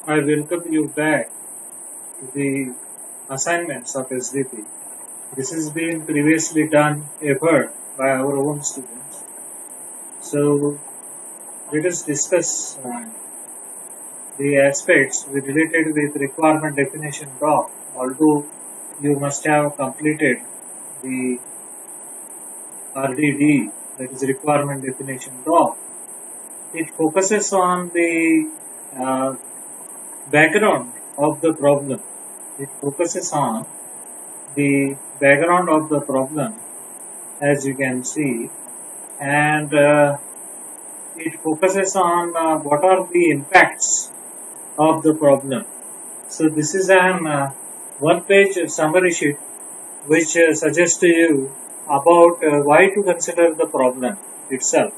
I welcome you back to the assignments of SDP. This has been previously done ever by our own students. So let us discuss the aspects related with requirement definition doc. Although you must have completed the RDD, that is requirement definition doc, it focuses on the background of the problem. It focuses on the background of the problem, as you can see, and it focuses on what are the impacts of the problem. So this is an one-page summary sheet which suggests to you about why to consider the problem itself.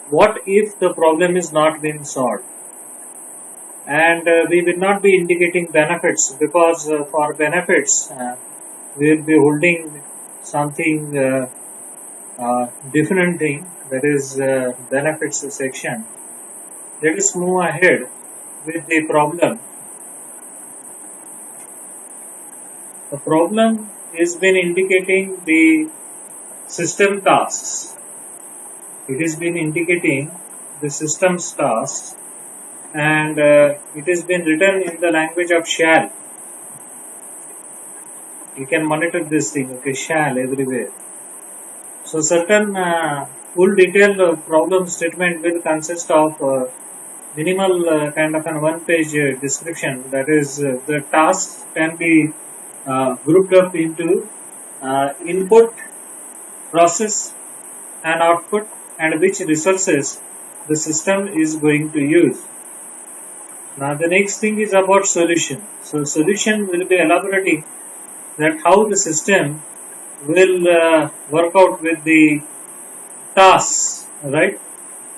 What if the problem is not being solved? And we will not be indicating benefits because for benefits we will be holding something different thing, that is benefits section. Let us move ahead with the problem. The problem is been indicating the system tasks. It has been indicating the system's tasks, and it has been written in the language of shall. You can monitor this thing, okay, shall everywhere. So certain full detailed problem statement will consist of minimal kind of an one-page description. That is, the tasks can be grouped up into input, process, and output, and which resources the system is going to use. Now the next thing is about solution. So solution will be elaborating that how the system will work out with the tasks, right?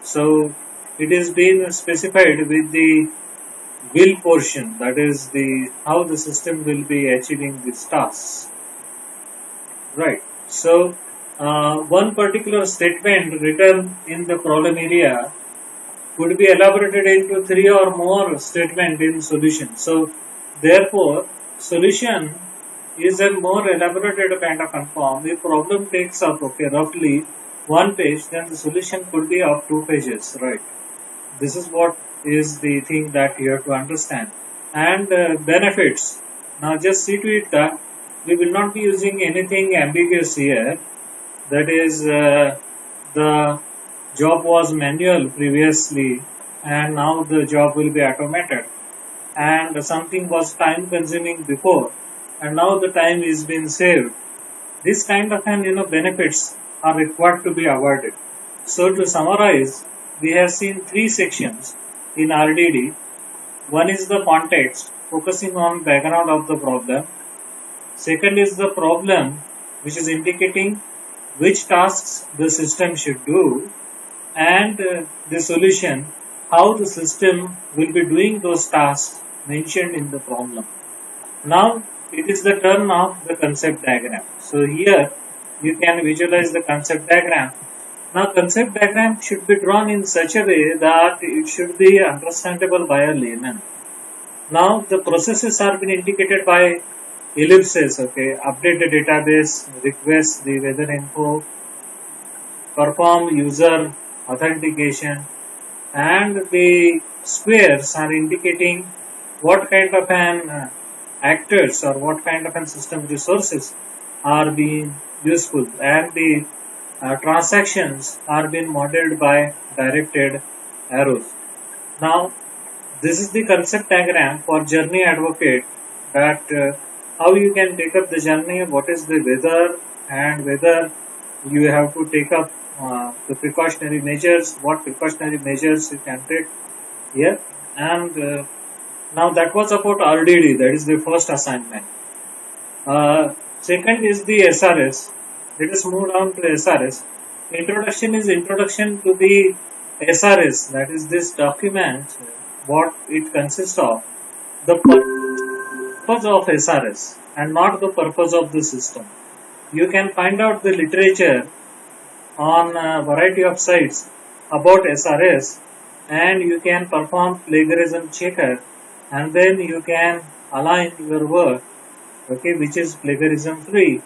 So it is being specified with the will portion, that is the how the system will be achieving these tasks, right? So one particular statement written in the problem area could be elaborated into three or more statements in solution. So therefore solution is a more elaborated kind of form. If problem takes up roughly one page, then the solution could be of 2 pages, right? This is what is the thing that you have to understand. And benefits. Now just see to it that we will not be using anything ambiguous here. That is, the job was manual previously and now the job will be automated. And something was time consuming before and now the time is being saved. This kind of benefits are required to be avoided. So to summarize, we have seen 3 sections in RDD. One is the context, focusing on background of the problem. Second is the problem, which is indicating which tasks the system should do, and the solution, how the system will be doing those tasks mentioned in the problem. Now it is the turn of the concept diagram. So here you can visualize the concept diagram. Now concept diagram should be drawn in such a way that it should be understandable by a layman. Now the processes are being indicated by ellipses, okay, update the database, request the weather info, perform user authentication, and the squares are indicating what kind of an actors or what kind of an system resources are being useful, and the transactions are being modeled by directed arrows. Now this is the concept diagram for journey advocate, that how you can take up the journey, what is the weather, and whether you have to take up the precautionary measures, what precautionary measures you can take here. And now that was about RDD, that is the first assignment. Second is the SRS. Let us move down to SRS. Introduction is introduction to the SRS, that is this document, what it consists of, the purpose of SRS and not the purpose of the system. You can find out the literature on a variety of sites about SRS, and you can perform plagiarism checker and then you can align your work, okay, which is plagiarism free.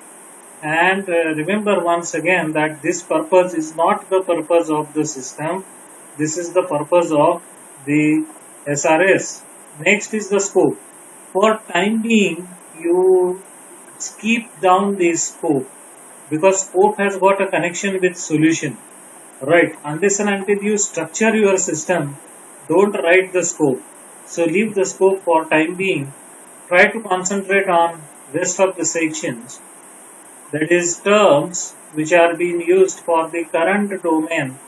And remember once again that this purpose is not the purpose of the system. This is the purpose of the SRS. Next is the scope. For time being, you skip down the scope because scope has got a connection with solution, right? Unless and until you structure your system, don't write the scope. So leave the scope for time being. Try to concentrate on rest of the sections, that is terms which are being used for the current domain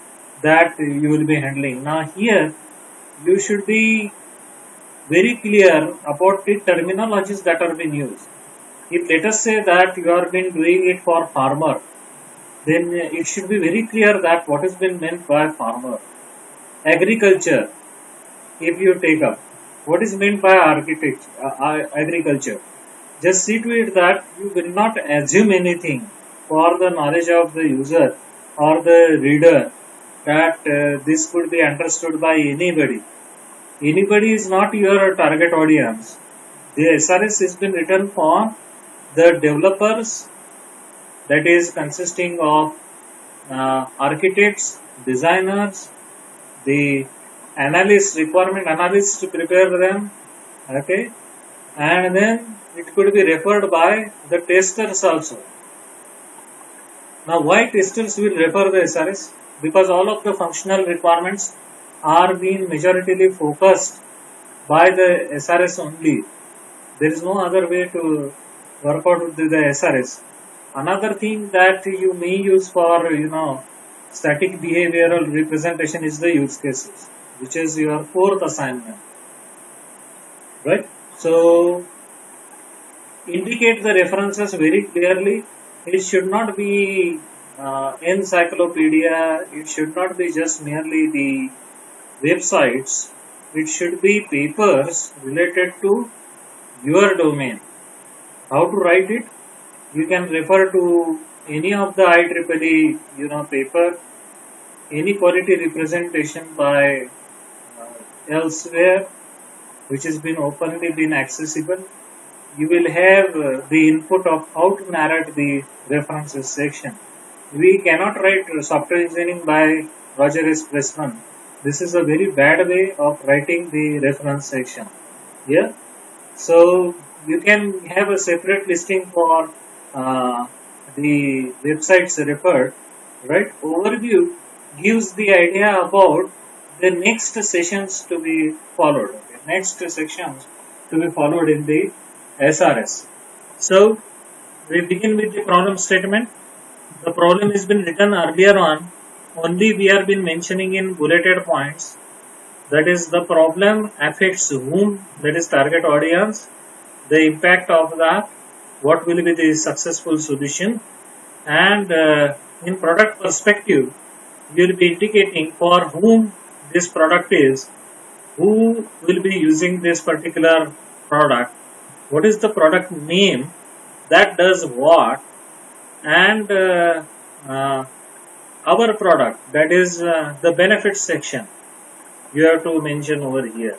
that you will be handling. Now here you should be very clear about the terminologies that are being used. If let us say that you are been doing it for farmer, then it should be very clear that what has been meant by farmer. Agriculture, if you take up, what is meant by agriculture? Just see to it that you will not assume anything for the knowledge of the user or the reader that this could be understood by anybody. Anybody is not your target audience. The SRS has been written for the developers, that is consisting of architects, designers, the analysts, requirement analysts to prepare them, okay, and then it could be referred by the testers also. Now why testers will refer the SRS? Because all of the functional requirements are being majoritarily focused by the SRS only. There is no other way to work out with the SRS. Another thing that you may use for static behavioral representation is the use cases, which is your fourth assignment, right? So indicate the references very clearly. It should not be encyclopedia. It should not be just merely the websites. It should be papers related to your domain. How to write it? You can refer to any of the IEEE paper, any quality representation by elsewhere, which has been openly been accessible. You will have the input of how to narrate the references section. We cannot write software engineering by Roger S. Pressman. This is a very bad way of writing the reference section. Yeah. So you can have a separate listing for the websites referred, right? Overview gives the idea about the next sessions to be followed. Okay? Next sections to be followed in the SRS. So we begin with the problem statement. The problem has been written earlier on. Only we have been mentioning in bulleted points. That is, the problem affects whom, that is target audience, the impact of that, what will be the successful solution, and in product perspective, you will be indicating for whom this product is, who will be using this particular product, what is the product name that does what, and our product, that is the benefits section, you have to mention over here.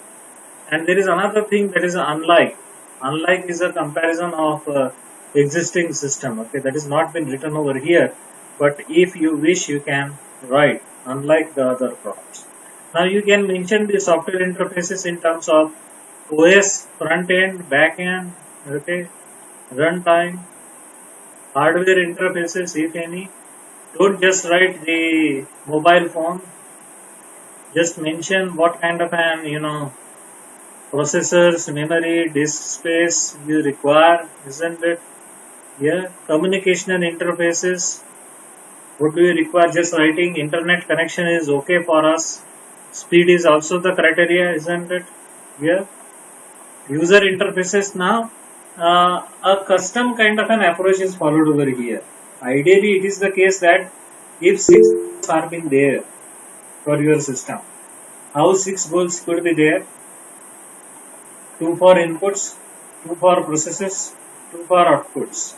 And there is another thing, that is unlike. Unlike is a comparison of existing system. Okay, that is not been written over here, but if you wish, you can write unlike the other products. Now you can mention the software interfaces in terms of OS, front end, back end, okay, runtime, hardware interfaces, if any. Don't just write the mobile phone. Just mention what kind of an processors, memory, disk space you require, isn't it? Yeah, communicational interfaces. What do you require? Just writing internet connection is okay for us. Speed is also the criteria, isn't it? Yeah. User interfaces. Now, a custom kind of an approach is followed over here. Ideally, it is the case that if 6 are being there for your system, how 6 goals could be there? 2 for inputs, 2 for processes, 2 for outputs,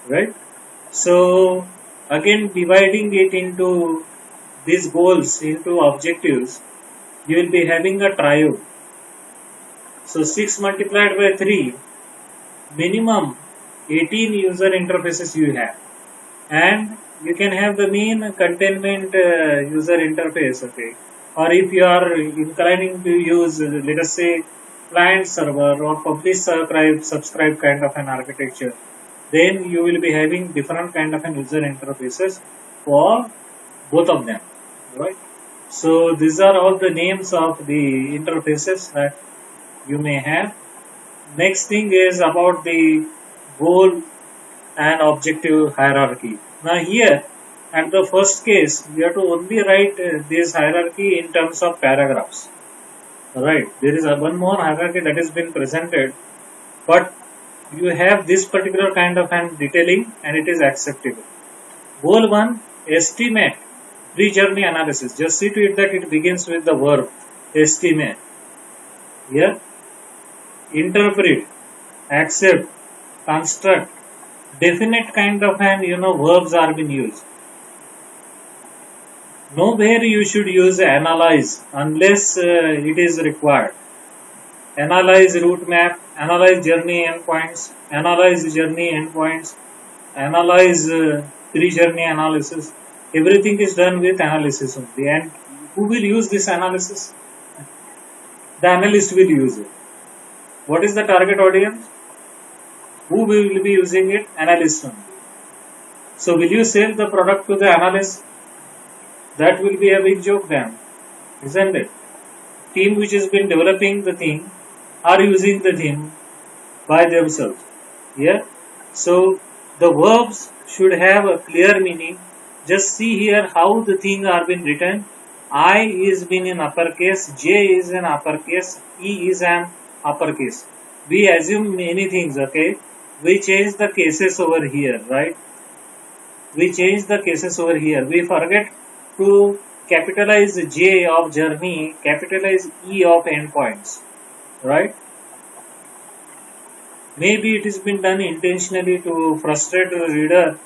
right? So again, dividing it into these goals into objectives, you will be having a triode. So 6 multiplied by 3, minimum 18 user interfaces you have, and you can have the mean containment user interface, okay. Or if you are inclining to use, let us say, client server or publish subscribe kind of an architecture, then you will be having different kind of an user interfaces for both of them, right? So these are all the names of the interfaces that you may have. Next thing is about the goal and objective hierarchy. Now here, at the first case, we have to only write this hierarchy in terms of paragraphs. Right, there is one more hierarchy that has been presented, but you have this particular kind of an detailing and it is acceptable. Goal 1, estimate pre-journey analysis. Just see to it that it begins with the verb estimate. Here, interpret, accept, construct, definite kind of an verbs are being used. Nowhere you should use analyze unless it is required. Analyze route map, analyze journey endpoints, analyze journey endpoints, analyze pre-journey analysis. Everything is done with analysis only. And who will use this analysis? The analyst will use it. What is the target audience? Who will be using it? Analyst only. So will you sell the product to the analyst? That will be a big joke then, isn't it? Team which has been developing the thing are using the thing by themselves. Yeah. So the verbs should have a clear meaning. Just see here how the thing are been written. I is been in uppercase, J is in uppercase, E is an uppercase. We assume many things, okay? We change the cases over here, right? We change the cases over here. We forget to capitalize J of journey, capitalize E of endpoints, right? Maybe it has been done intentionally to frustrate the reader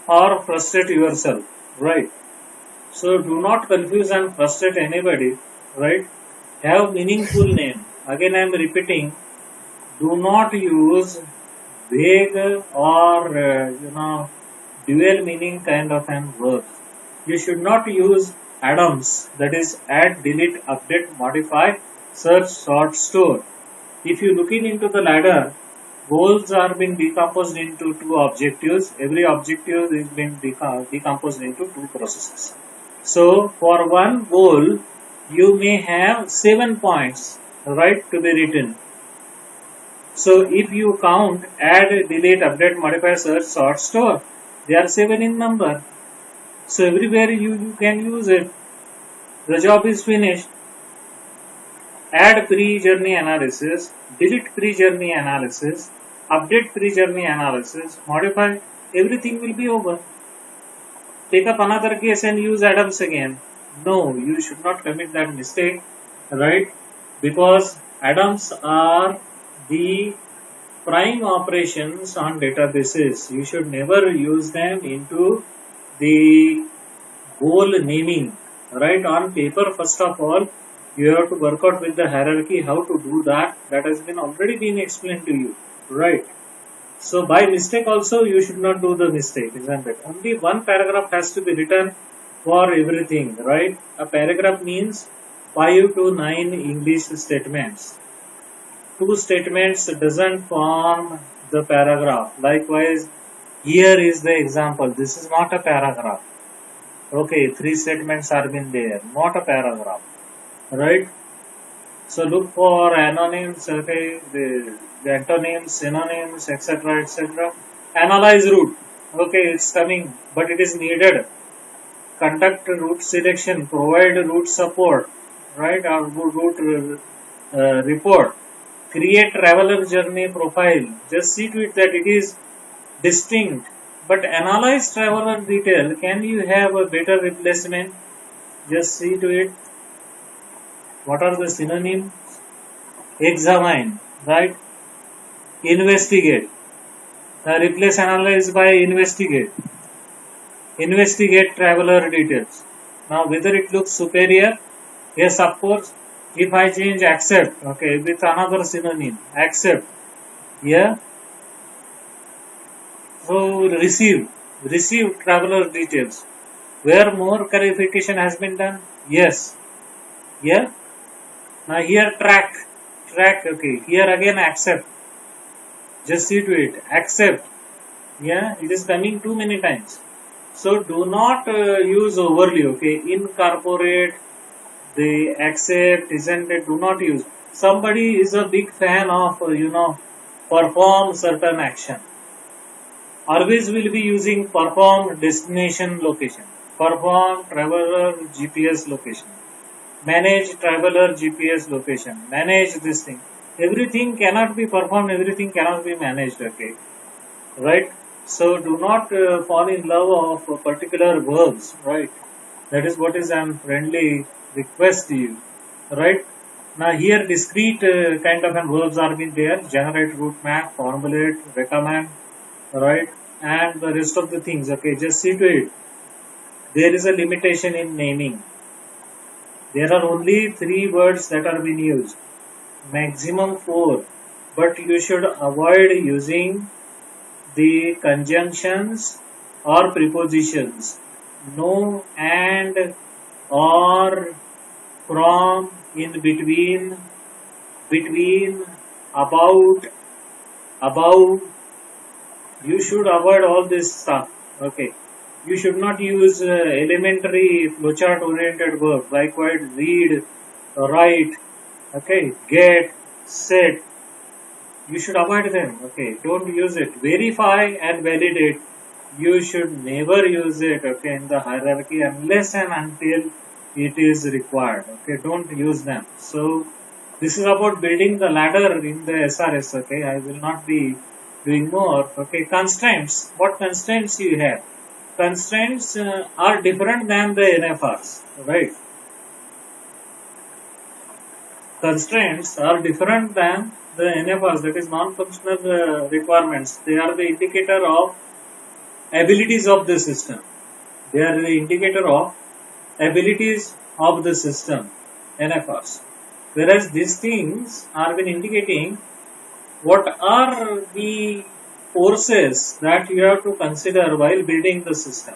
or frustrate yourself, right? So do not confuse and frustrate anybody, right? Have meaningful name. Again I am repeating, do not use vague or dual meaning kind of an verbs. You should not use add-ons, that is add, delete, update, modify, search, sort, store. If you looking into the ladder, goals are being decomposed into two objectives. Every objective is being decomposed into two processes. So for one goal, you may have 7 points, right, to be written. So if you count add, delete, update, modify, search, sort, store, they are 7 in number. So everywhere you can use it. The job is finished. Add pre-journey analysis, delete pre-journey analysis, update pre-journey analysis, modify, everything will be over. Take up another case and use Adams again. No, you should not commit that mistake, right? Because Adams are the prime operations on databases. You should never use them into the goal naming, right? On paper, first of all, you have to work out with the hierarchy how to do that. That has been already been explained to you, right? So by mistake also you should not do the mistake, isn't it? Only one paragraph has to be written for everything, right? A paragraph means 5 to 9 English statements. 2 statements doesn't form the paragraph. Likewise, here is the example. This is not a paragraph. Okay, 3 statements are been there, not a paragraph, right? So look for anonyms, okay, the antonyms, synonyms, etc., etc. Analyze route. Okay, it's coming, but it is needed. Conduct route selection, provide route support, right, or route report. Create traveler journey profile. Just see to it that it is distinct. But analyze traveler detail. Can you have a better replacement? Just see to it. What are the synonyms? Examine, right? Investigate. Replace analyze by investigate. Investigate traveler details. Now whether it looks superior? Yes, of course. If I change accept, okay, with another synonym, accept, yeah, so receive traveler details. Where more clarification has been done? Yes, yeah. Now here track, okay, here again accept, just see to it, accept, yeah, it is coming too many times. So do not use overly, okay, incorporate, they accept, isn't it, do not use. Somebody is a big fan of, perform certain action. Always will be using perform destination location, perform traveler GPS location, manage traveler GPS location, manage this thing. Everything cannot be performed, everything cannot be managed, okay, right? So do not fall in love of particular verbs, right? That is what is an friendly request to you, right? Now here discrete kind of verbs are being there: generate route map, formulate, recommend, right? And the rest of the things. Okay, just see to it. There is a limitation in naming. There are only 3 words that are being used, maximum 4, but you should avoid using the conjunctions or prepositions no, and, or, from, in between, about, above. You should avoid all this stuff. Okay. You should not use elementary flowchart oriented verbs like read, write, okay, get, set. You should avoid them. Okay. Don't use it. Verify and validate. You should never use it, okay, in the hierarchy unless and until it is required. Okay. Don't use them. So this is about building the ladder in the SRS. Okay. I will not be doing more. Okay. Constraints. What constraints you have? Constraints are different than the NFRs, right? Constraints are different than the NFRs, that is non-functional requirements. They are the indicator of abilities of the system. They are the indicator of abilities of the system, NFRs. Whereas these things are been indicating what are the forces that you have to consider while building the system.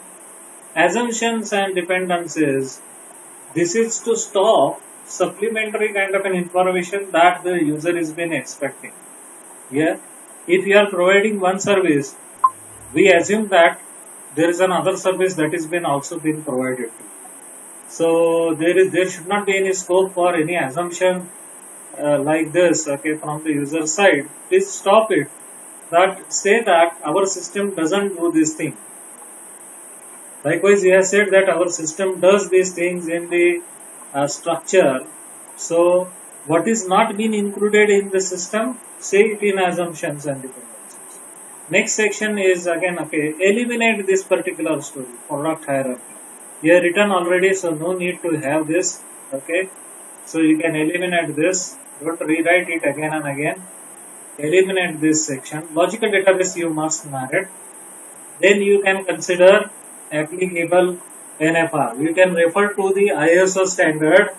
Assumptions and dependencies, this is to stop supplementary kind of an information that the user is been expecting. Yeah, if you are providing one service, we assume that there is another service that is been also been provided to. So there should not be any scope for any assumption like this, okay, from the user side. Please stop it. That say that our system doesn't do this thing. Likewise, we have said that our system does these things in the structure. So what is not been included in the system, say it in assumptions and dependencies. Next section is again, okay, eliminate this particular story, product hierarchy. You have written already, so no need to have this, okay. So you can eliminate this, don't rewrite it again and again. Eliminate this section. Logical database you must narrate. Then you can consider applicable NFR. You can refer to the ISO standard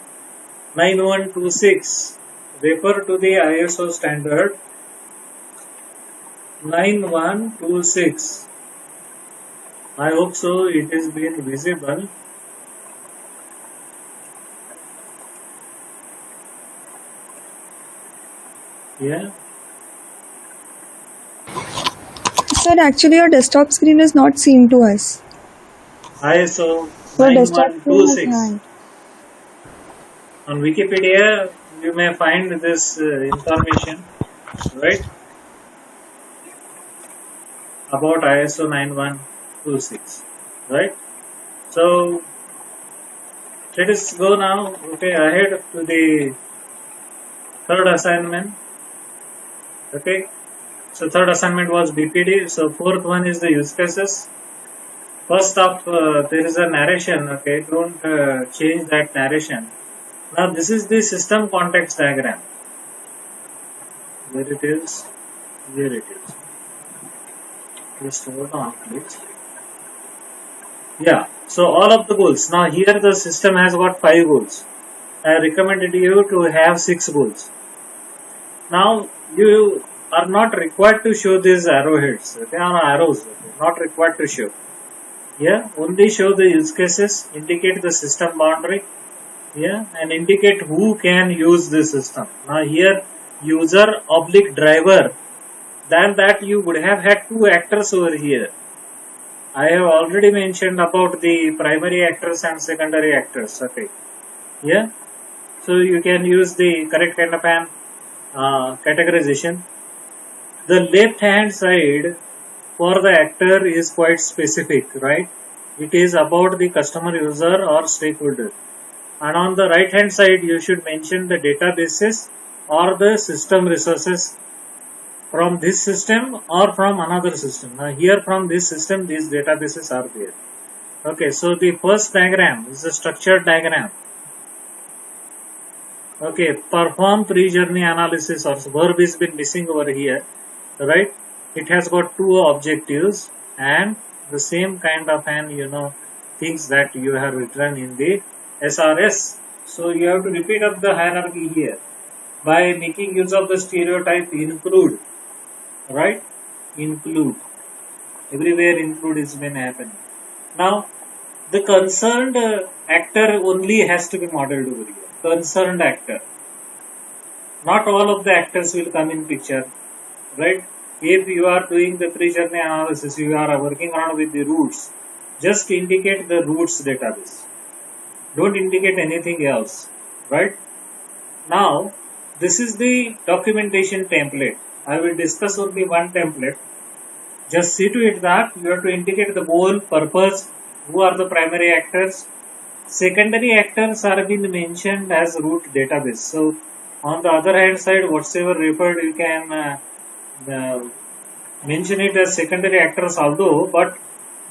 9126. Refer to the ISO standard 9126. I hope so it is being visible. Yeah. Sir, actually your desktop screen is not seen to us. ISO Your desktop screen is 9126. blank. On Wikipedia, you may find this information, right, about ISO 9126, right? So let us go now, okay, ahead to the third assignment, okay. So third assignment was BPD. So fourth one is the use cases. First up, there is a narration, okay, don't change that narration. Now this is the system context diagram. Where it is? Here it is. Just hold on, please. Yeah, so all of the goals. Now here the system has got 5 goals. I recommended you to have 6 goals. Now you are not required to show these arrowheads. They are arrows, okay? Not required to show. Yeah, only show the use cases, indicate the system boundary, yeah, and indicate who can use the system. Now here user oblique driver, than that you would have had 2 actors over here. I have already mentioned about the primary actors and secondary actors, okay, yeah. So you can use the correct kind of an categorization. The left hand side for the actor is quite specific, right? It is about the customer, user or stakeholder. And on the right hand side you should mention the databases or the system resources from this system or from another system. Now here from this system these databases are there. Okay, so the first diagram is a structured diagram. Okay, perform pre-journey analysis, or verb is been missing over here, right? It has got 2 objectives and the same kind of an things that you have written in the SRS. So you have to repeat up the hierarchy here by making use of the stereotype include, right? Include, everywhere include is been happening. Now the concerned actor only has to be modeled over here. Concerned actor. Not all of the actors will come in picture, right? If you are doing the pre-journey analysis, you are working around with the roots, just indicate the roots database. Don't indicate anything else, right? Now, this is the documentation template. I will discuss only one template. Just see to it that you have to indicate the goal, purpose, who are the primary actors. Secondary actors are being mentioned as root database. So on the other hand side, whatsoever referred, you can mention it as secondary actors although, but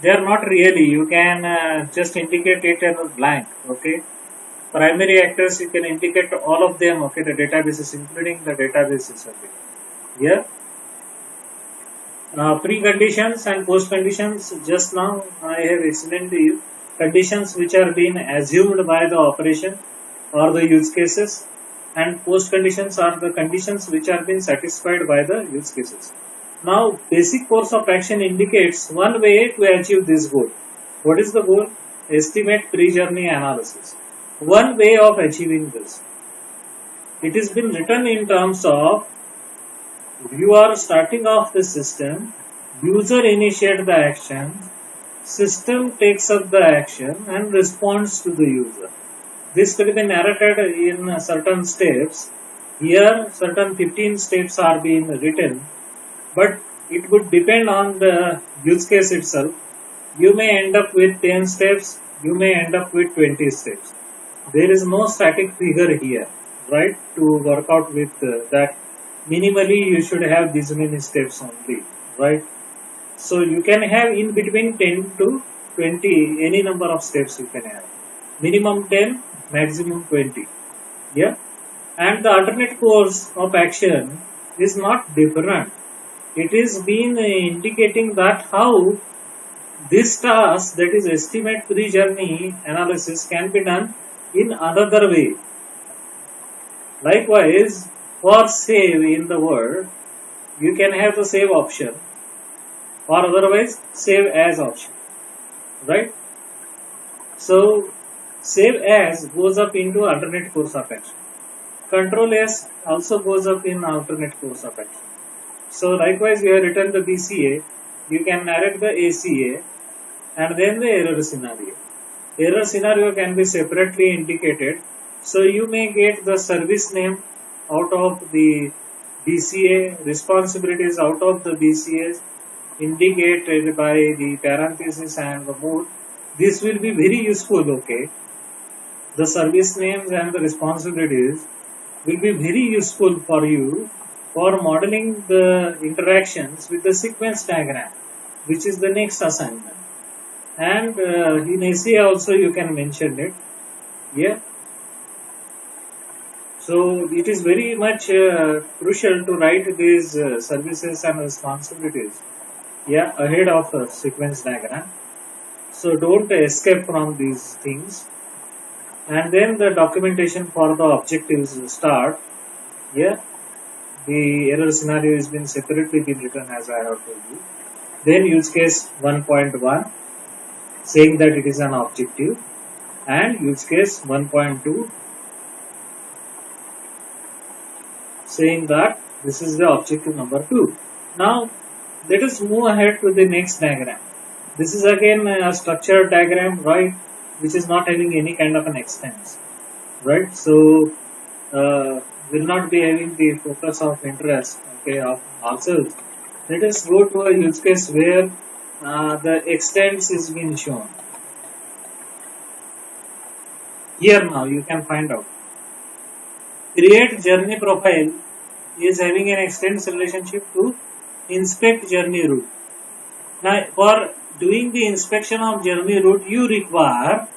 they are not really. You can just indicate it as blank. Okay. Primary actors, you can indicate all of them. Okay. The databases, including the databases. Okay. Here. Preconditions and post conditions. Just now I have explained to you. Conditions which are being assumed by the operation or the use cases, and post conditions are the conditions which are being satisfied by the use cases. Now basic course of action indicates one way to achieve this goal. What is the goal? Estimate pre-journey analysis. One way of achieving this. It has been written in terms of you are starting off the system, user initiates the action, system takes up the action and responds to the user. This could be narrated in certain steps. Here certain 15 steps are being written, but it would depend on the use case itself. You may end up with 10 steps, you may end up with 20 steps. There is no static figure here, right, to work out with that. Minimally you should have these many steps only, right? So you can have in between 10 to 20, any number of steps you can have. Minimum 10, maximum 20. Yeah. And the alternate course of action is not different. It is been indicating that how this task, that is estimate pre-journey analysis, can be done in another way. Likewise, for save in the word, you can have the save option, or otherwise save as option, right? So save as goes up into alternate course of action. Control S also goes up in alternate course of action. So likewise you have written the BCA, you can narrate the ACA and then the error scenario. Error scenario can be separately indicated. So you may get the service name out of the BCA, responsibilities out of the BCAs, indicated by the parenthesis and the mode. This will be very useful, okay. The service names and the responsibilities will be very useful for you for modeling the interactions with the sequence diagram, which is the next assignment. And in ACA also you can mention it. Yeah. So it is very much crucial to write these services and responsibilities, yeah, ahead of the sequence diagram. So don't escape from these things. and then the documentation for the objectives start. Yeah, the error scenario has been separately been written as I have told you. Then use case 1.1 saying that it is an objective, and use case 1.2 saying that this is the objective number 2. Now let us move ahead to the next diagram. This is again a structured diagram, right, which is not having any kind of an extents, right? So will not be having the focus of interest, okay, of ourselves. Let us go to a use case where the extents is being shown. Here now you can find out. Create journey profile is having an extents relationship to inspect journey route. Now for doing the inspection of journey route, you require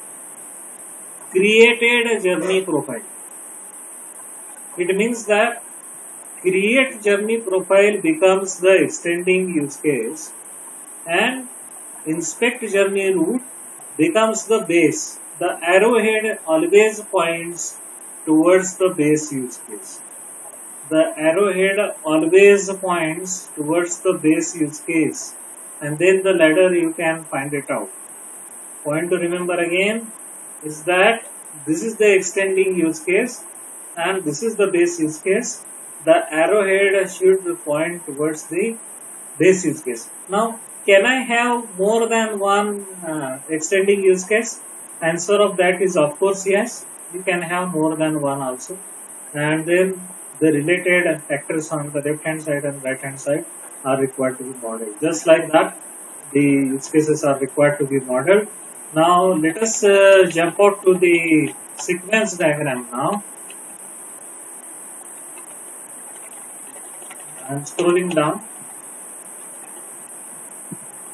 created a journey profile. It means that create journey profile becomes the extending use case, and inspect journey route becomes the base. The arrowhead always points towards the base use case. The arrowhead always points towards the base use case, and then the ladder you can find it out. Point to remember again is that this is the extending use case and this is the base use case. The arrowhead should point towards the base use case. Now, can I have more than one extending use case? Answer of that is of course yes. You can have more than one also, and then the related factors on the left hand side and right hand side are required to be modeled. Just like that, the use cases are required to be modeled. Now let us jump out to the sequence diagram now. I am scrolling down.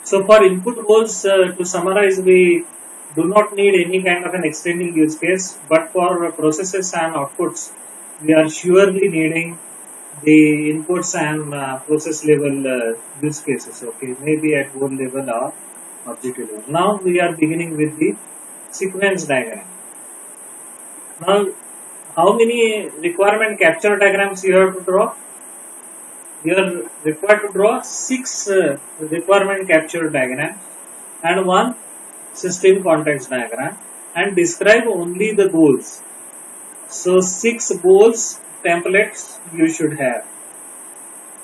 So for input roles, to summarize, we do not need any kind of an extending use case, but for processes and outputs, we are surely needing the inputs and process level use cases, okay, maybe at board level or objective level. Now we are beginning with the sequence diagram. Now, how many requirement capture diagrams you have to draw? You are required to draw 6 requirement capture diagrams and 1 system context diagram, and describe only the goals. So 6 goals templates you should have.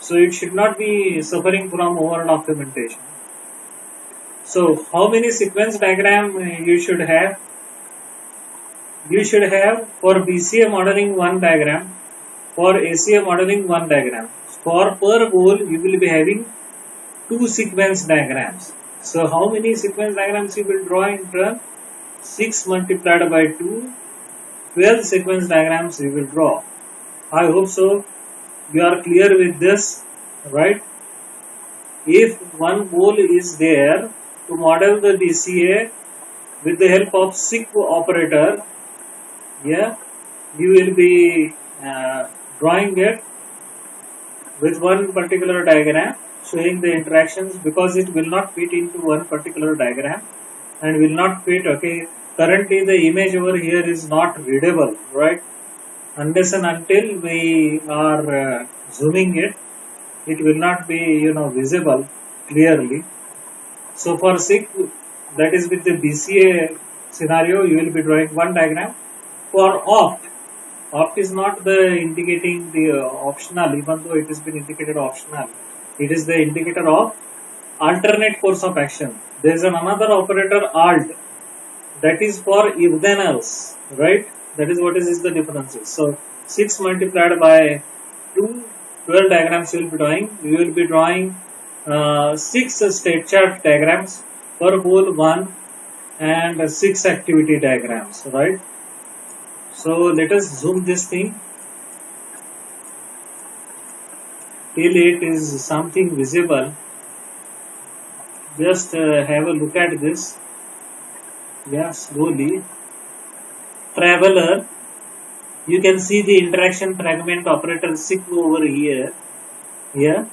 So it should not be suffering from over documentation. So how many sequence diagram you should have? You should have for BCA modeling 1 diagram, for ACA modeling 1 diagram. For per goal you will be having 2 sequence diagrams. So how many sequence diagrams you will draw in turn? 6 multiplied by 2, 12 sequence diagrams you will draw. I hope so. You are clear with this, right? If one goal is there to model the BCA with the help of SIG operator, yeah, you will be drawing it with one particular diagram showing the interactions, because it will not fit into one particular diagram and will not fit, okay. Currently the image over here is not readable, right? Unless and until we are zooming it, it will not be, visible clearly. So for SIG, that is with the BCA scenario, you will be drawing one diagram. For opt is not the indicating the optional, even though it has been indicated optional. It is the indicator of alternate course of action. There is another operator alt, that is for if then else, right? That is what is the differences. So 6 multiplied by 2, 12 diagrams you will be drawing. You will be drawing 6 state chart diagrams for goal 1 and 6 activity diagrams, right? So let us zoom this thing till it is something visible. Just have a look at this. Yeah, slowly. Traveler, you can see the interaction fragment operator SIG over here. Yeah,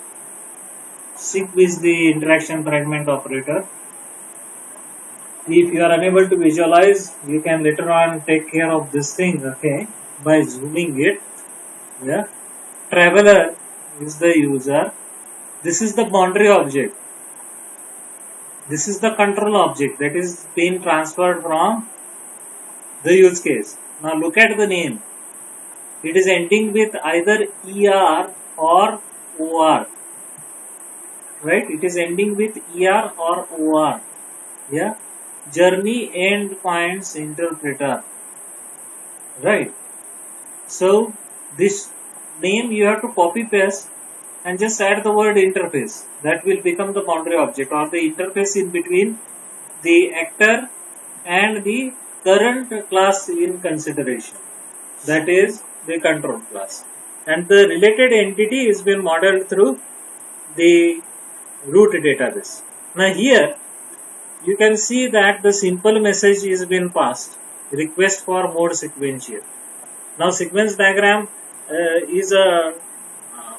SIG is the interaction fragment operator. If you are unable to visualize, you can later on take care of this thing, okay, by zooming it. Yeah. Traveler is the user. This is the boundary object. This is the control object that is being transferred from the use case. Now look at the name. It is ending with either ER or OR. Right? It is ending with ER or OR. Yeah. Journey endpoints interpreter. Right. So this name you have to copy paste and just add the word interface. That will become the boundary object or the interface in between the actor and the current class in consideration. That is the control class. And the related entity is being modeled through the root database. Now here you can see that the simple message is being passed. Request for mode sequential. Now sequence diagram is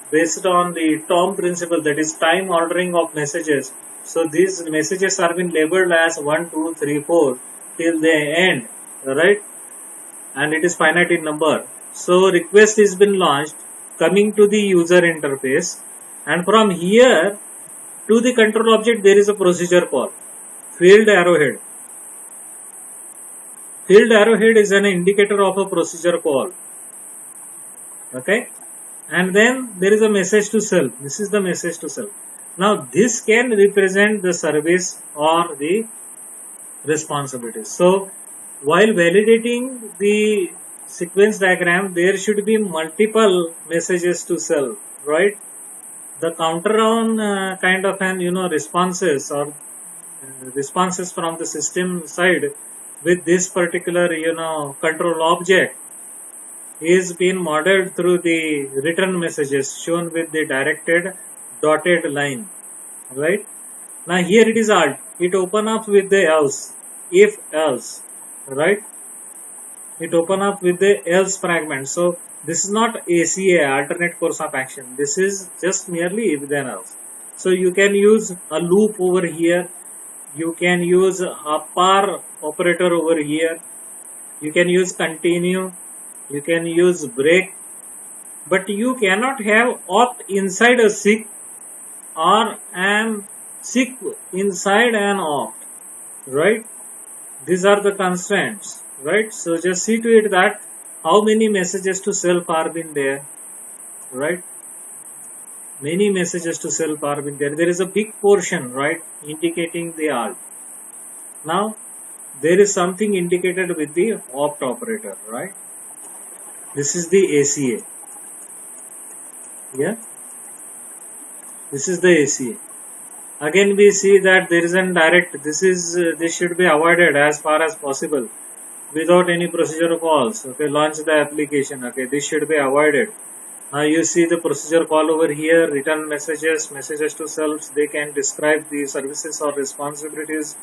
based on the TOM principle, that is time ordering of messages. So these messages are being labeled as 1, 2, 3, 4 till they end, right? And it is finite in number. So request is been launched coming to the user interface, and from here to the control object there is a procedure call, field arrowhead. Field arrowhead is an indicator of a procedure call. Okay. And then there is a message to self. This is the message to self. Now this can represent the service or the responsibilities. So while validating the sequence diagram, there should be multiple messages to self, right? The counter on kind of an responses or responses from the system side with this particular control object is being modeled through the return messages shown with the directed dotted line, right? Now here it is alt. It open up with the else, if else, right? It open up with the else fragment. So this is not ACA, alternate course of action. This is just merely if then else. So you can use a loop over here. You can use a par operator over here. You can use continue. You can use break, but you cannot have opt inside a seq or an seq inside an opt, right? These are the constraints, right? So just see to it that how many messages to self are been there, right? Many messages to self are been there. There is a big portion, right, indicating the alt. Now there is something indicated with the opt operator, right? This is the ACA. Yeah. This is the ACA. Again we see that there is an direct. This should be avoided as far as possible without any procedure calls. Okay, launch the application. Okay, this should be avoided. Now you see the procedure call over here, return messages, messages to selves. They can describe the services or responsibilities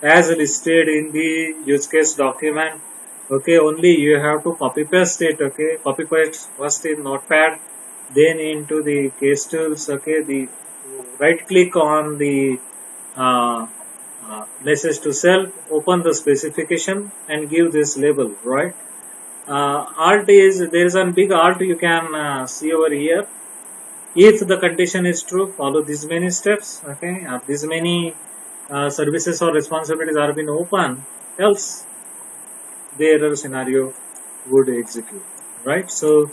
as listed in the use case document. Okay, only you have to copy paste it. Okay, copy paste first in Notepad, then into the case tools. Okay, the right click on the message to self, open the specification and give this label, right? Alt is, there is a big alt you can see over here. If the condition is true, follow these many steps. Okay, these many services or responsibilities are being open, else the error scenario would execute, right? So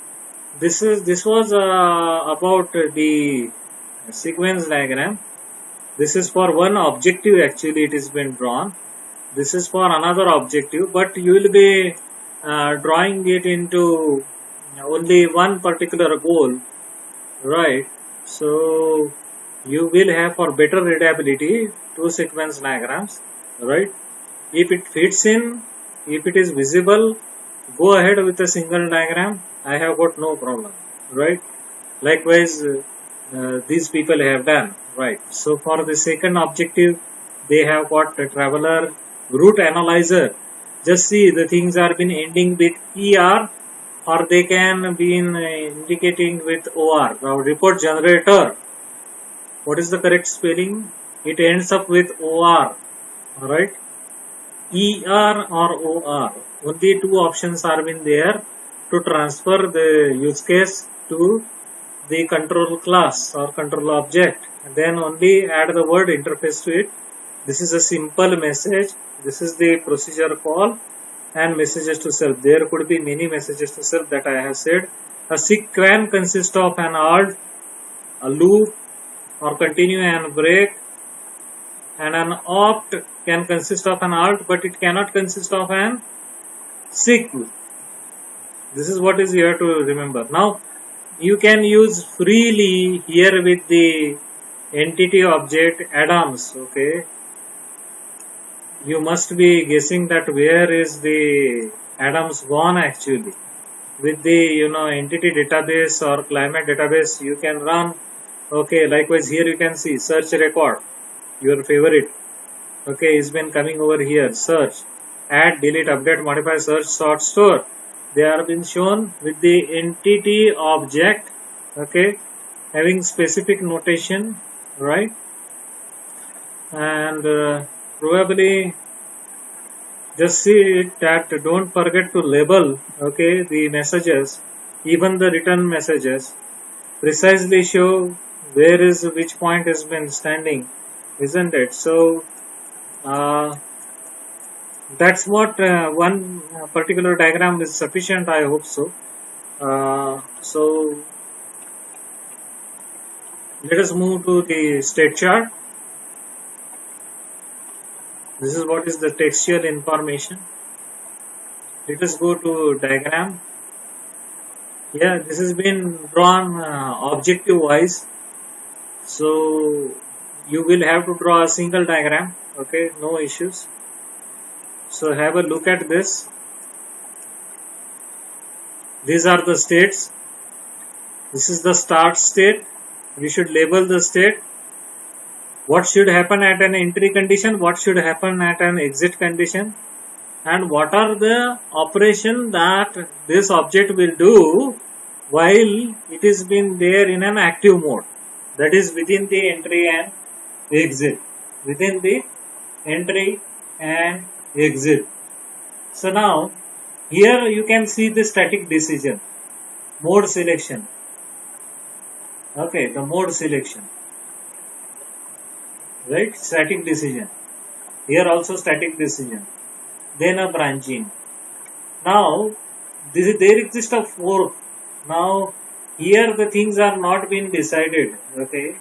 this was about the sequence diagram. This is for one objective, actually it is been drawn. This is for another objective, but you will be drawing it into only one particular goal, right? So you will have, for better readability, two sequence diagrams, right? If it fits in, if it is visible, go ahead with a single diagram. I have got no problem, right? Likewise, these people have done, right? So for the second objective, they have got a traveler route analyzer. Just see the things are been ending with ER, or they can be indicating with OR. Now report generator, what is the correct spelling? It ends up with OR, alright? ER or OR. Only two options are been there to transfer the use case to the control class or control object. And then only add the word interface to it. This is a simple message. This is the procedure call and messages to self. There could be many messages to self that I have said. A seek can consist of an alt, a loop, or continue and break, and an opt can consist of an alt, but it cannot consist of an seek. This is what is here to remember. Now you can use freely here with the entity object add-ons. Okay, you must be guessing that where is the Adams gone actually. With the entity database or climate database you can run. Okay, likewise here you can see search record, your favorite. Okay, it's been coming over here. Search, add, delete, update, modify, search, sort, store. They are been shown with the entity object. Okay, having specific notation, right? And probably just see that don't forget to label, okay, the messages, even the written messages, precisely show where is which point has been standing, isn't it? So that's what one particular diagram is sufficient, I hope so. So let us move to the state chart. This is what is the textual information. Let us go to diagram. Yeah, this has been drawn objective wise. So you will have to draw a single diagram. Okay, no issues. So have a look at this. These are the states. This is the start state. We should label the state. What should happen at an entry condition, what should happen at an exit condition, and what are the operation that this object will do while it is been there in an active mode, that is within the entry and exit, within the entry and exit. So now here you can see the static decision, mode selection. Okay, the mode selection. Right, static decision. Here also static decision. Then a branching. Now there exists a fork. Now here the things are not been decided. Okay,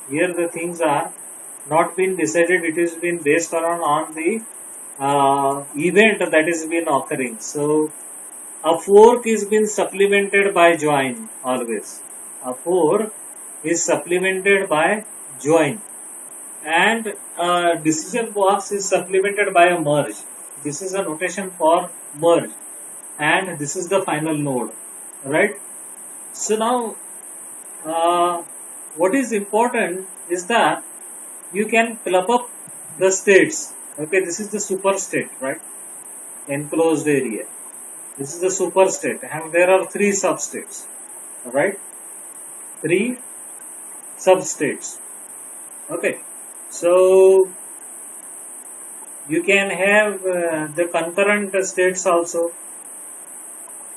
here the things are not been decided. It is been based on the event that is been occurring. So a fork is been supplemented by join always. A fork is supplemented by join. And a decision box is supplemented by a merge. This is a notation for merge, and this is the final node, right? So now what is important is that you can club up the states. Okay, this is the super state, right? Enclosed area. This is the super state, and there are three substates, right? Three substates. Okay. So you can have the concurrent states also,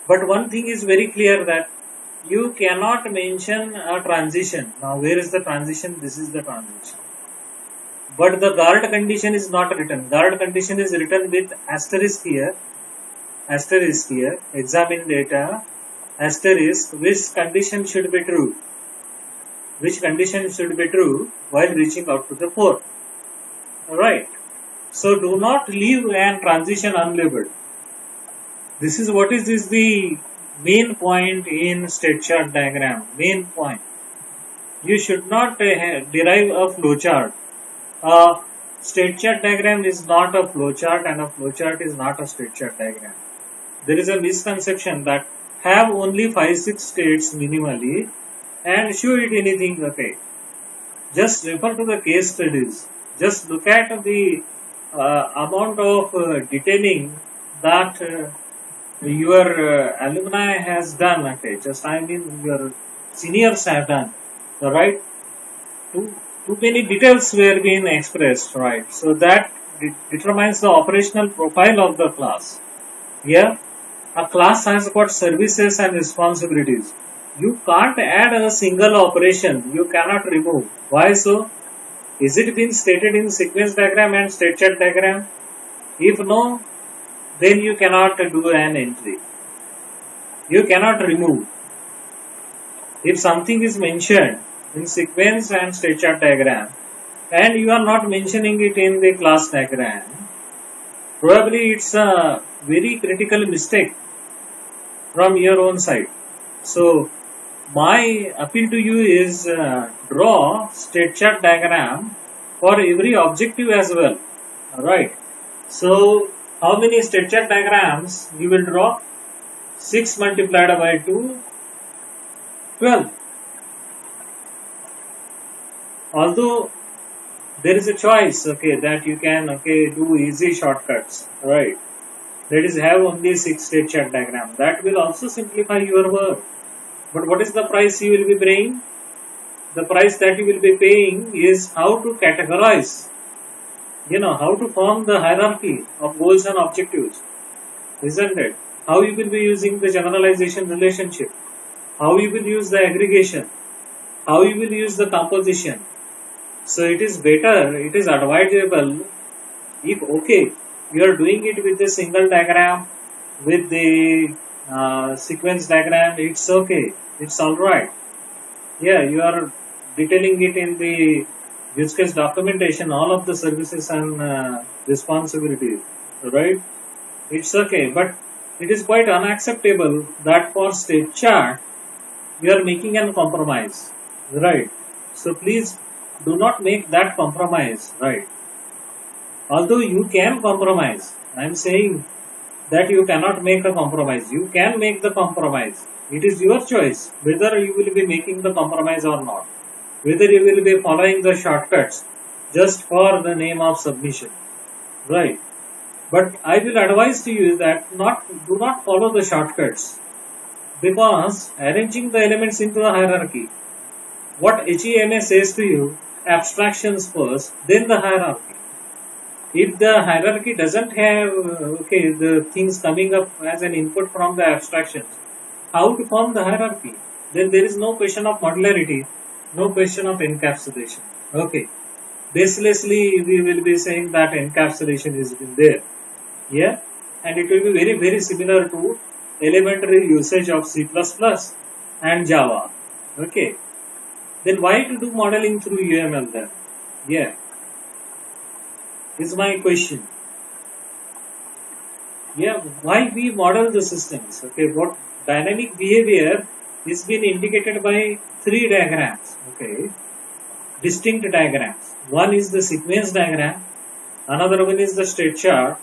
but one thing is very clear that you cannot mention a transition. Now where is the transition? This is the transition. But the guard condition is not written. Guard condition is written with asterisk here, examine data, asterisk, which condition should be true. Which condition should be true while reaching out to the fork. Alright. So do not leave an transition unlabeled. This is what is the main point in state chart diagram. Main point. You should not derive a flowchart. A state chart diagram is not a flowchart, and a flowchart is not a state chart diagram. There is a misconception that have only 5-6 states minimally and show it anything. Okay, just refer to the case studies. Just look at the amount of detailing that your alumni has done. Okay, just I mean your seniors have done. Right? Too many details were being expressed. Right? So that determines the operational profile of the class. Here, a class has got services and responsibilities. You can't add a single operation. You cannot remove. Why so? Is it been stated in sequence diagram and state chart diagram? If no, then you cannot do an entry. You cannot remove. If something is mentioned in sequence and state chart diagram and you are not mentioning it in the class diagram, probably it's a very critical mistake from your own side. So my appeal to you is draw state chart diagram for every objective as well. Alright. So how many state chart diagrams you will draw? 6 multiplied by 2, 12. Although there is a choice, okay, that you can, okay, do easy shortcuts, right? That is, have only 6 state chart diagram. That will also simplify your work. But what is the price you will be paying? The price that you will be paying is how to categorize, how to form the hierarchy of goals and objectives, isn't it? How you will be using the generalization relationship, how you will use the aggregation, how you will use the composition. So it is better, it is advisable if, okay, you are doing it with the single diagram, with the sequence diagram, it's okay, it's alright. Yeah, you are detailing it in the use case documentation, all of the services and responsibilities, right? It's okay, but it is quite unacceptable that for state chart, you are making a compromise, right? So please do not make that compromise, right? Although you can compromise, I am saying that you cannot make a compromise. You can make the compromise. It is your choice whether you will be making the compromise or not. Whether you will be following the shortcuts just for the name of submission, right? But I will advise to you that do not follow the shortcuts, because arranging the elements into a hierarchy, what HEMA says to you, abstractions first, then the hierarchy. If the hierarchy doesn't have, the things coming up as an input from the abstractions, how to form the hierarchy? Then there is no question of modularity, no question of encapsulation. Okay. Baselessly, we will be saying that encapsulation is in there. Yeah. And it will be very, very similar to elementary usage of C++ and Java. Okay. Then why to do modeling through UML then? Yeah. Is my question. Yeah, why we model the systems? Okay, what dynamic behavior is being indicated by 3 diagrams. Okay, distinct diagrams. One is the sequence diagram, another one is the state chart,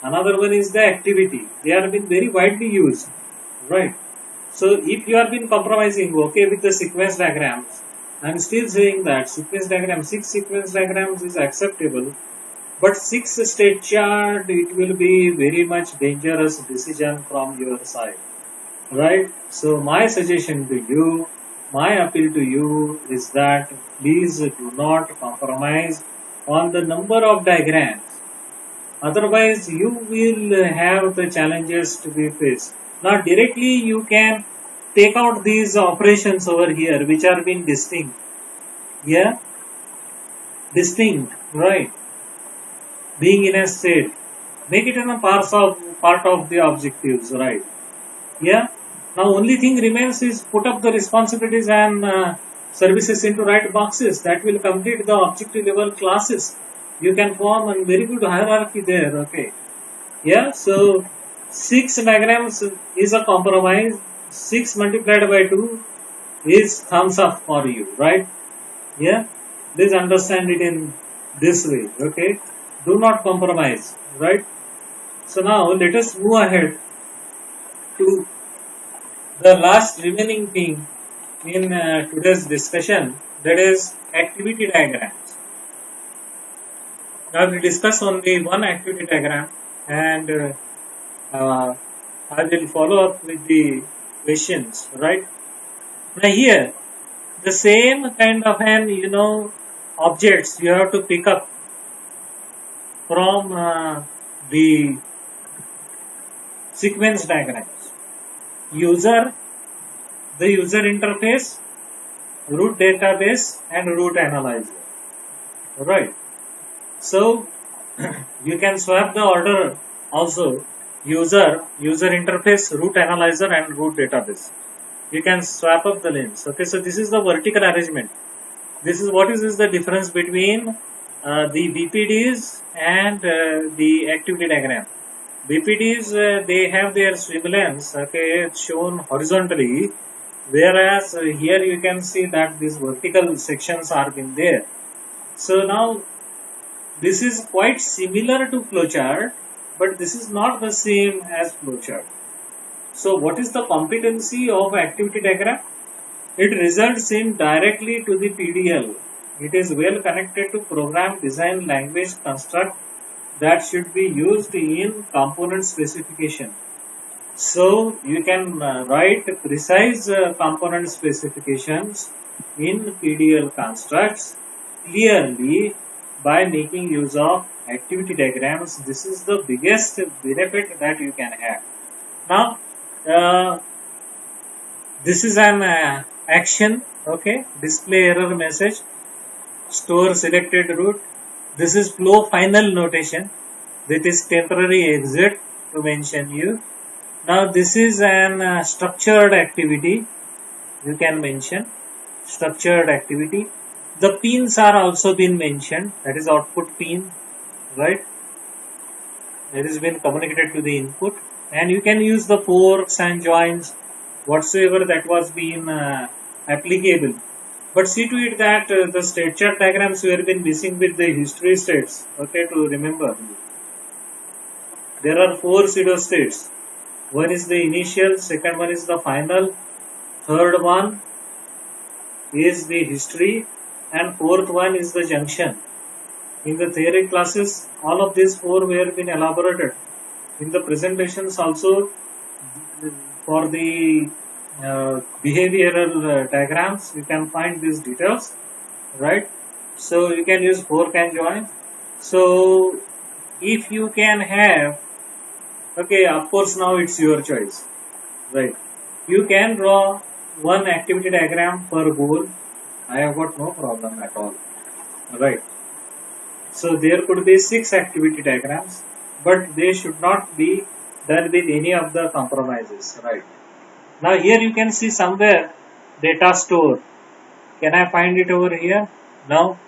another one is the activity. They are being very widely used, right? So if you are been compromising, okay, with the sequence diagrams, I am still saying that sequence diagram, 6 sequence diagrams is acceptable. But 6 state chart, it will be very much dangerous decision from your side, right? So my suggestion to you, my appeal to you is that please do not compromise on the number of diagrams. Otherwise, you will have the challenges to be faced. Now directly you can take out these operations over here which are being distinct. Yeah? Distinct, right? Being in a state, make it in a part of the objectives, right? Yeah. Now only thing remains is put up the responsibilities and services into right boxes. That will complete the objective level classes. You can form a very good hierarchy there. Okay. Yeah. So 6 diagrams is a compromise. 6 multiplied by 2 is thumbs up for you, right? Yeah. Please understand it in this way. Okay. Do not compromise, right? So now let us move ahead to the last remaining thing in today's discussion, that is activity diagrams. Now we discuss only one activity diagram, and I will follow up with the questions, right? Now here, the same kind of objects you have to pick up. from the sequence diagrams. User, the user interface, root database, and root analyzer. Right. So you can swap the order also. User interface, root analyzer, and root database. You can swap up the lanes. Okay, so this is the vertical arrangement. This is what is the difference between the BPDs and the activity diagram. BPDs they have their swim lanes, okay, shown horizontally, whereas here you can see that these vertical sections are in there. So now this is quite similar to flowchart, but this is not the same as flowchart. So what is the competency of activity diagram? It results in directly to the PDL. It is well connected to program design language construct that should be used in component specification. So you can write precise component specifications in PDL constructs clearly by making use of activity diagrams. This is the biggest benefit that you can have. Now, this is an action, okay, display error message, store selected route. This is flow final notation. That is temporary exit to mention you. Now this is an structured activity. You can mention structured activity. The pins are also been mentioned. That is output pin, right? That has been communicated to the input, and you can use the forks and joins, whatsoever that was being applicable. But see to it that the state chart diagrams we have been missing with the history states. Okay, to remember, there are 4 pseudo states. One is the initial, second one is the final, third one is the history, and fourth one is the junction. In the theory classes, all of these 4 were been elaborated. In the presentations also, for the behavioral diagrams, you can find these details, right? So you can use fork and join. So if you can have, okay, of course now it's your choice, right? You can draw one activity diagram per goal. I have got no problem at all, right? So there could be 6 activity diagrams, but they should not be done with any of the compromises, right? Now here you can see somewhere data store. Can I find it over here? Now,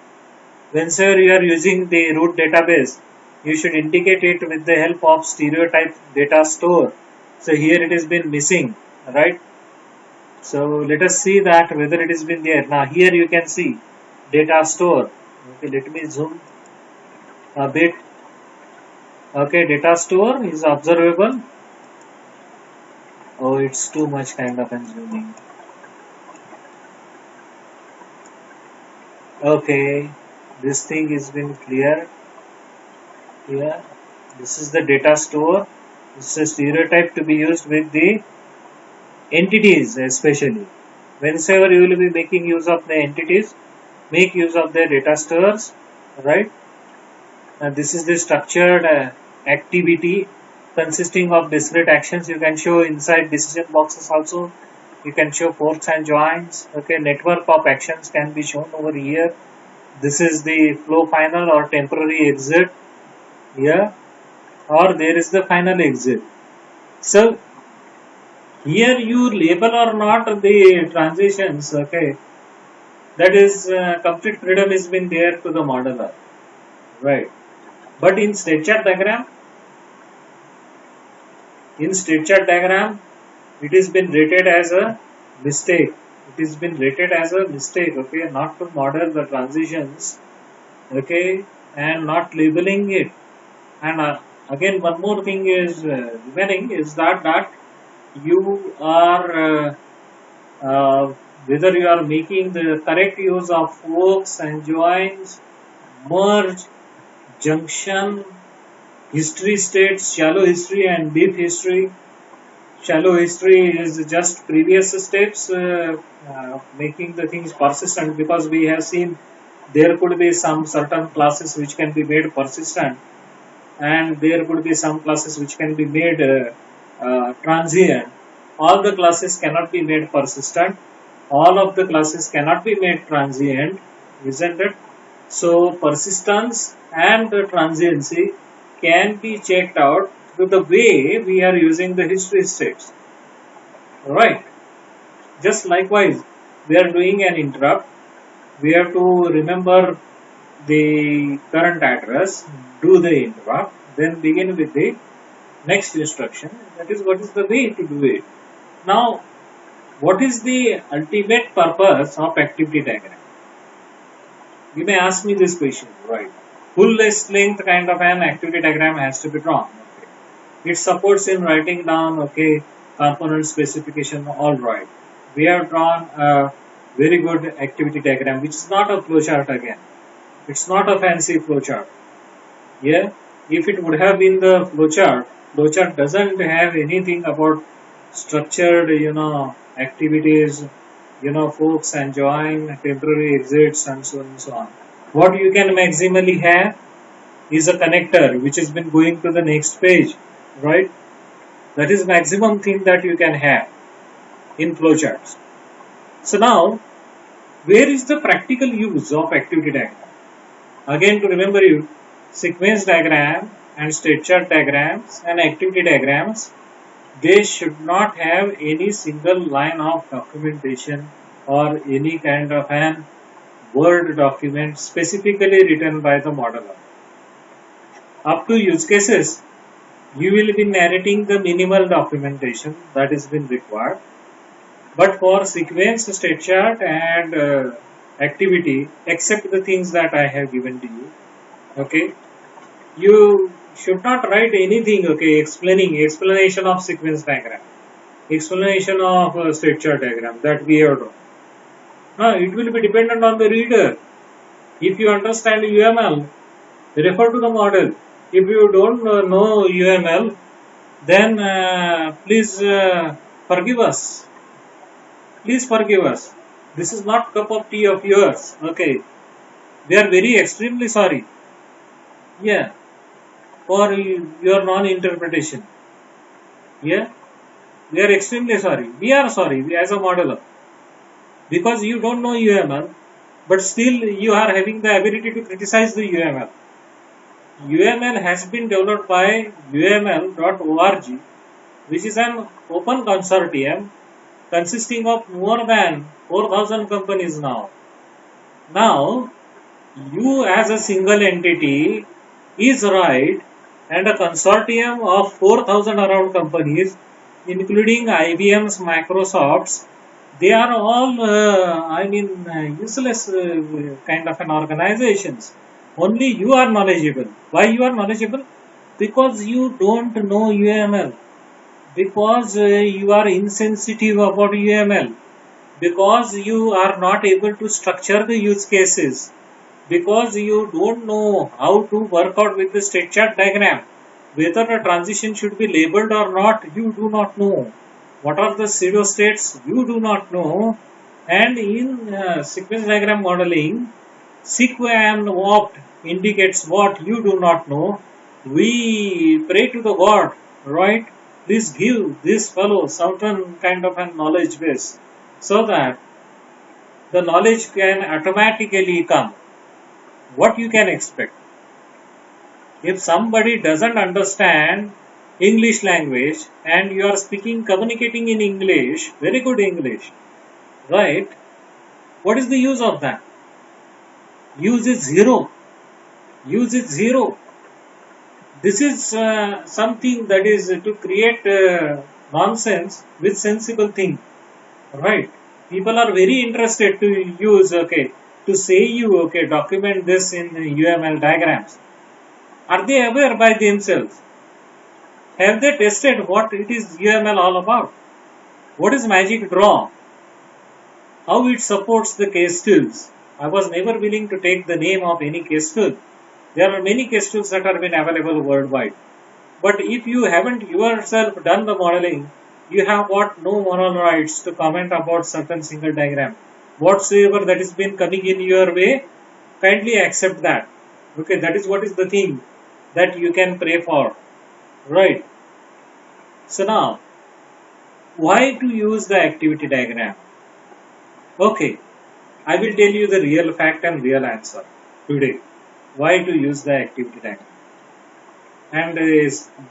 whenever you are using the root database, you should indicate it with the help of stereotype data store. So here it has been missing, right? So let us see that whether it has been there. Now here you can see data store. Okay, let me zoom a bit. Okay, data store is observable. Oh, it's too much kind of zooming. Okay, this thing has been clear. Here, this is the data store. This is a stereotype to be used with the entities, especially. Whenever you will be making use of the entities, make use of the data stores, right? And this is the structured activity consisting of discrete actions. You can show inside decision boxes also. You can show forks and joins. Okay, network of actions can be shown over here. This is the flow final or temporary exit here, or there is the final exit. So here you label or not the transitions. Okay, that is complete freedom has been there to the modeler, right? But in state chart diagram, it has been rated as a mistake. It has been rated as a mistake, okay, not to model the transitions, okay, and not labeling it. And again, one more thing is remaining is that you are whether you are making the correct use of forks and joins, merge, junction, history states, shallow history and deep history. Shallow history is just previous steps, making the things persistent, because we have seen there could be some certain classes which can be made persistent. and there could be some classes which can be made transient. All the classes cannot be made persistent. All of the classes cannot be made transient, isn't it? So persistence and the transiency can be checked out through the way we are using the history states. Right. Just likewise, we are doing an interrupt. We have to remember the current address, do the interrupt, then begin with the next instruction. That is what is the way to do it. Now, what is the ultimate purpose of activity diagram? You may ask me this question, right? Full length kind of an activity diagram has to be drawn. Okay. It supports in writing down, okay, component specification, all right. We have drawn a very good activity diagram, which is not a flowchart again. It's not a fancy flowchart. Yeah, if it would have been the flowchart doesn't have anything about structured, activities, folks and join, temporary exits, and so on and so on. What you can maximally have is a connector which has been going to the next page, right? That is maximum thing that you can have in flowcharts. So now, where is the practical use of activity diagram? Again, to remember you, sequence diagram and state chart diagrams and activity diagrams, they should not have any single line of documentation or any kind of an Word document specifically written by the modeler. Up to use cases, you will be narrating the minimal documentation that is been required. But for sequence, state chart and activity, except the things that I have given to you, okay, you should not write anything, okay, explanation of sequence diagram, explanation of state chart diagram that we have done. Now, it will be dependent on the reader. If you understand UML, refer to the model. If you don't know UML, then please forgive us. Please forgive us. This is not cup of tea of yours. Okay. We are very extremely sorry. Yeah. For your non-interpretation. Yeah. We are extremely sorry. We are sorry as a modeler. Because you don't know UML, but still you are having the ability to criticize the UML. UML has been developed by uml.org, which is an open consortium consisting of more than 4,000 companies now. Now, you as a single entity is right, and a consortium of 4,000 around companies, including IBM's, Microsoft's, they are all, useless kind of an organizations. Only you are knowledgeable. Why you are knowledgeable? Because you don't know UML. Because you are insensitive about UML. Because you are not able to structure the use cases. Because you don't know how to work out with the state chart diagram. Whether a transition should be labeled or not, you do not know. What are the pseudo states? You do not know. And in sequence diagram modeling, seq and opt indicates what you do not know. We pray to the God, right? Please give this fellow certain kind of a knowledge base so that the knowledge can automatically come. What you can expect? If somebody doesn't understand English language and you are communicating in English, very good English, right? What is the use of that? Use is zero. Use is zero. This is something that is to create nonsense with sensible thing, right? People are very interested to use, okay, to say you, okay, document this in UML diagrams. Are they aware by themselves? Have they tested what it is UML all about? What is Magic Draw? How it supports the case tools? I was never willing to take the name of any case tool. There are many case tools that are been available worldwide. But if you haven't yourself done the modeling, you have got no moral rights to comment about certain single diagram. Whatsoever that is been coming in your way, kindly accept that. Okay, that is what is the thing. that you can pray for, right? So now, why to use the activity diagram? Okay, I will tell you the real fact and real answer today. Why to use the activity diagram? And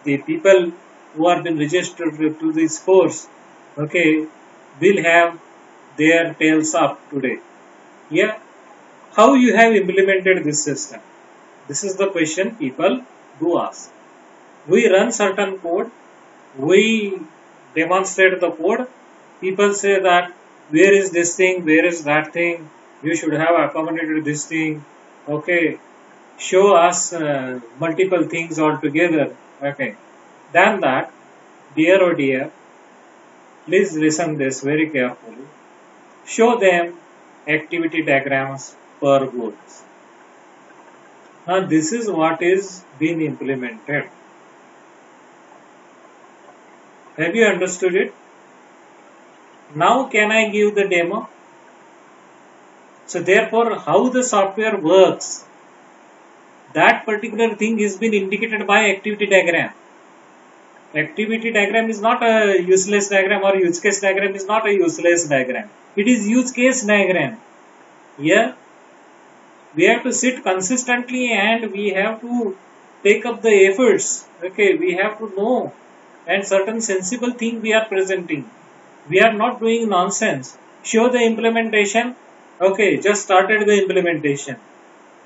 the people who have been registered to this course, okay, will have their tails up today. Yeah, how you have implemented this system? This is the question people do ask. We run certain code, we demonstrate the code. People say that where is this thing, where is that thing, you should have accommodated this thing, okay, show us multiple things altogether, okay. Than that, dear oh dear, please listen this very carefully. Show them activity diagrams per goals. Now this is what is being implemented. Have you understood it? Now can I give the demo? So therefore, how the software works, that particular thing is been indicated by activity diagram. Activity diagram is not a useless diagram, or use case diagram is not a useless diagram. It is use case diagram. Yeah, we have to sit consistently and we have to take up the efforts. Okay, we have to know and certain sensible thing we are presenting. We are not doing nonsense. Show the implementation. Okay, just started the implementation.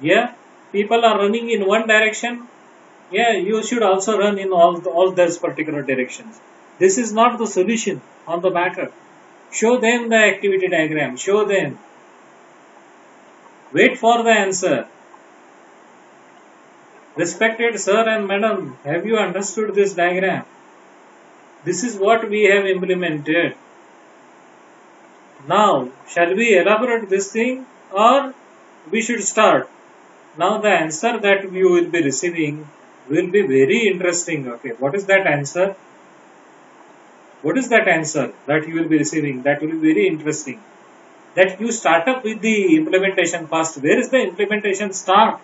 Yeah, people are running in one direction. Yeah, you should also run in all those particular directions. This is not the solution on the matter. Show them the activity diagram. Show them. Wait for the answer. Respected sir and madam, have you understood this diagram? This is what we have implemented. Now, shall we elaborate this thing or we should start? Now the answer that you will be receiving will be very interesting. Okay, what is that answer? What is that answer that you will be receiving? That will be very interesting. That you start up with the implementation first. Where is the implementation start?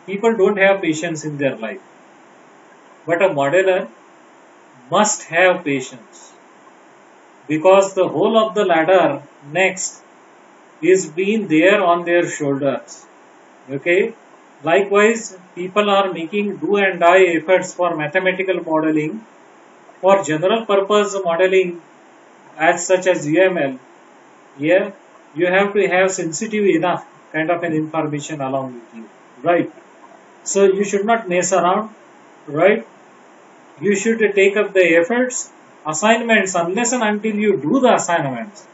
People don't have patience in their life. But a modeler must have patience, because the whole of the ladder next is being there on their shoulders. Okay. Likewise, people are making do and die efforts for mathematical modeling, for general purpose modeling as such as UML. Yeah, you have to have sensitive enough kind of an information along with you, right? So you should not mess around, right? You should take up the efforts, assignments, unless and until you do the assignments.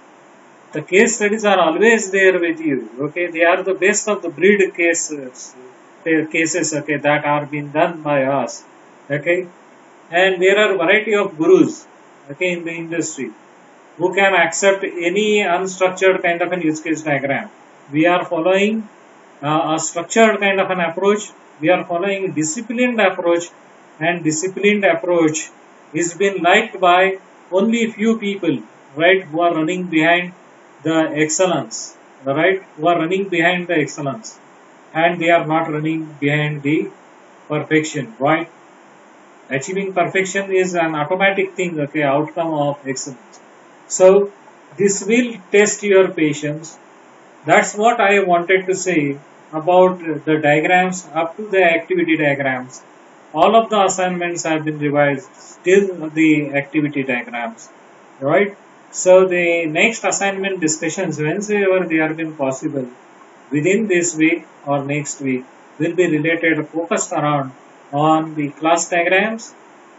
The case studies are always there with you. Okay, they are the best of the breed cases, okay, that are being done by us. Okay, and there are variety of gurus, okay, in the industry who can accept any unstructured kind of an use case diagram. We are following a structured kind of an approach. We are following disciplined approach, and disciplined approach is been liked by only few people, right, who are running behind the excellence, right, who are running behind the excellence, and they are not running behind the perfection, right. Achieving perfection is an automatic thing, okay, outcome of excellence. So this will test your patience. That's what I wanted to say about the diagrams up to the activity diagrams. All of the assignments have been revised, still the activity diagrams, right? So the next assignment discussions, whenever they are been possible, within this week or next week, will be related, focused around on the class diagrams,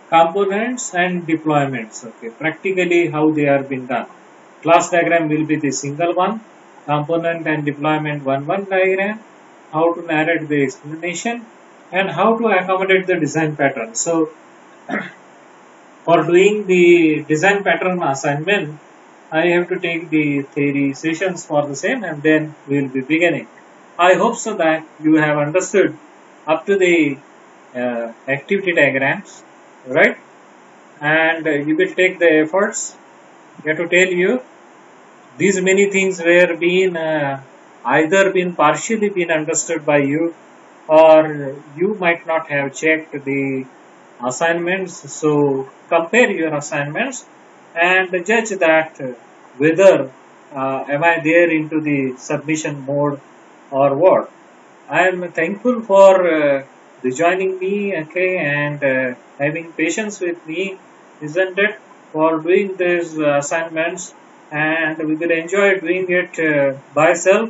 components and deployments, okay, practically how they are being done. Class diagram will be the single one, component and deployment one diagram, how to narrate the explanation, and how to accommodate the design pattern. So for doing the design pattern assignment, I have to take the theory sessions for the same, and then we will be beginning. I hope so that you have understood up to the activity diagrams, right? And you will take the efforts. I have to tell you, these many things were being either been partially been understood by you, or you might not have checked the assignments. So compare your assignments and judge that whether am I there into the submission mode or what. I am thankful for the joining me, okay, and having patience with me, isn't it, for doing these assignments, and we will enjoy doing it by self